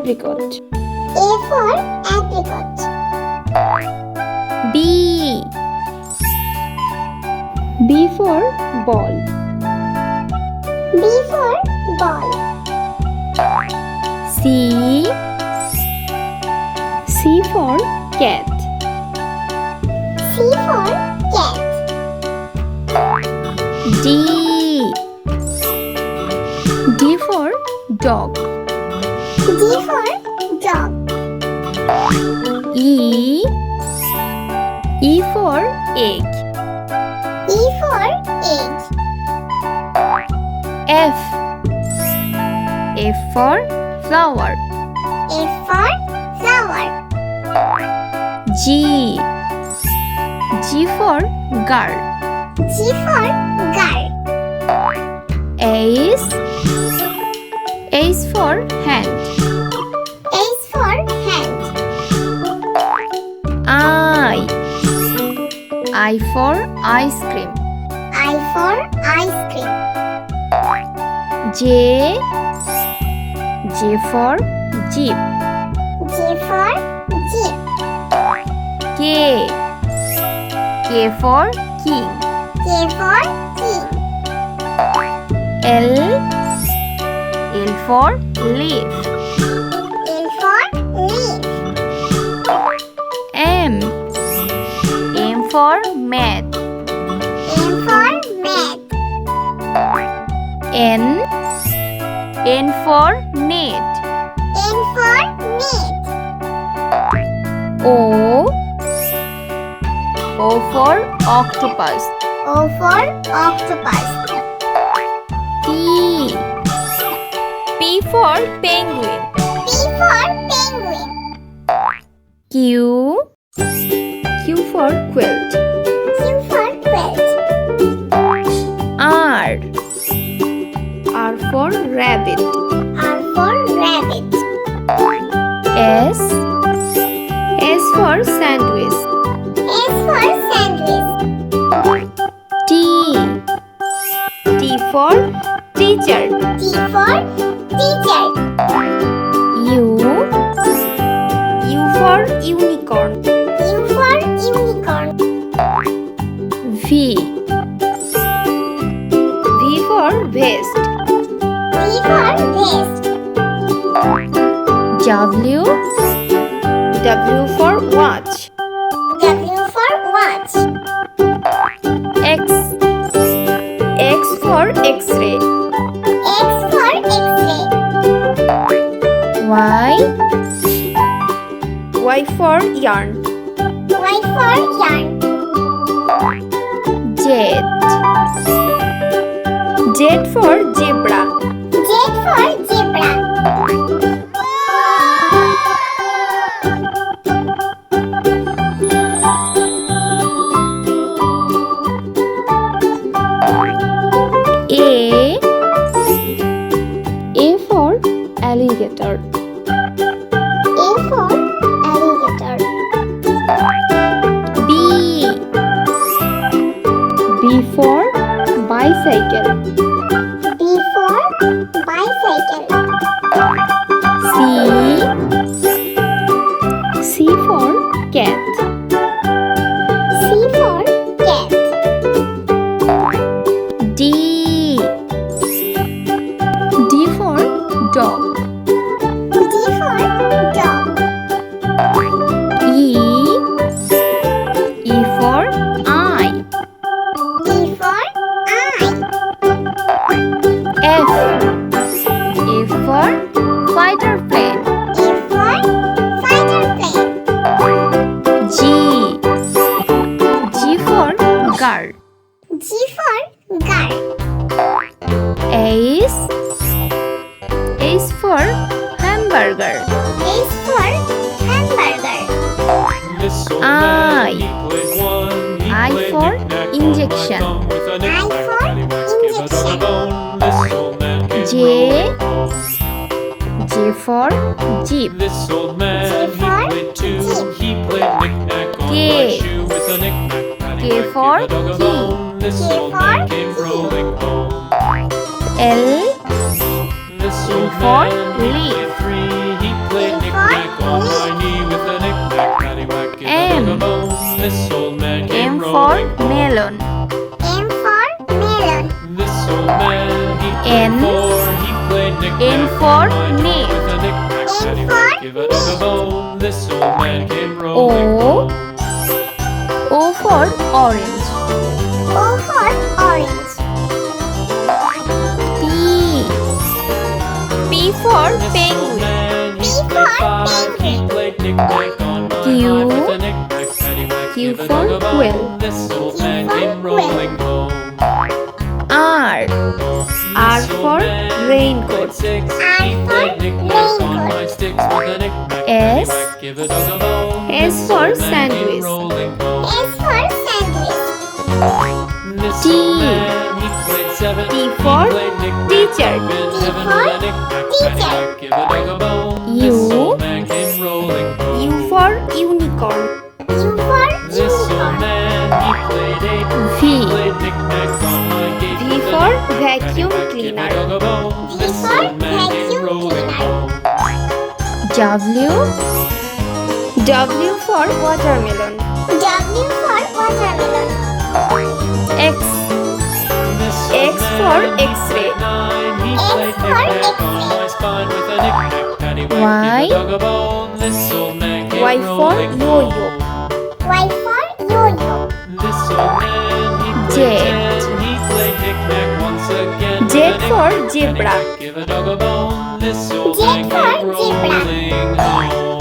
apricot. A for apricot. B. B for ball. B for ball. C. C for cat. C for cat. D. D for dog. D for dog. E. E for egg. E for egg. F. F for flower. F for flower. G. G for girl. G for girl. H. H for hand. H for hand. I. I for ice cream. I for ice cream. J. J for jeep. J for jeep. K. K for king. K for king. L. L for leaf. L for leaf. M. M for mat. M for mat. N. N for net. N for net. O. O for octopus. O for octopus. P. P for penguin. P for penguin. Q. Q for quilt. Q for quilt. R. R for rabbit. R for rabbit. S. S for sandwich. S for sandwich. T. T for teacher. T for teacher. U. U for unicorn. U for unicorn. V. V for vest. V for vest. W. W for watch. W for watch. X. X for X-ray. X for X-ray. Y. Y for yarn. Y for yarn. Z. Z for zebra. Z for zebra. A. A for alligator. A for alligator. B. B for bicycle. B for bicycle. C. C for cat. C for cat. D. D for dog. D for dog. E. E for eye. E for eye. F. F for fighter plane. F for fighter plane. G. G for girl. G for girl. H. H for hamburger. H for hamburger. I. I for injection. I for injection. J. J for jeep. J for jeep. K. K for key. K for key. L. L for leaf. L M. M M for for melon. melon. This old man, he N. played knick-knack N for for knee. knee. With a knick-knack, N paddywhack, for give a dog a bone. This old man came rolling O. home. O for orange. O for orange. P. P for penguin. P for penguin. He played knick-knack on my Q. with a knick-knack, paddywhack, Q give a for dog a bone. quill. This old Q man for came quill. rolling home. R. R for raincoat. He R played for knick-knack on raincoat. my sticks with a knick-knack, S. paddywhack, give a dog a bone. S This for old man came sandwich. rolling home. S for sandwich. This T. old man, he played seven. T He for played knick-knack teacher. up in T heaven for with a knick-knack, teacher. paddywhack, give a dog a bone. U. This old man came rolling home. U for unicorn. U for This old unicorn. man, he played eight. V. He played knick-knack on my gate V with a for knick-knack, vacuum paddywhack, give a cleaner. dog a bone. V This for old man came vacuum rolling cleaner. home. W. W for watermelon. W for watermelon. X. This X old for man, he X-ray. played nine. He X played for knick-knack on X-ray. my spine with a knick-knack, paddywhack, Y. give a dog a bone. This old man came Y for rolling yo-yo. home. Y for yo-yo. This old man, he Z. played ten. He played knick-knack once again with Z a for knick-knack, zebra. paddywhack, give a dog a bone. This old Z man for came zebra. rolling home.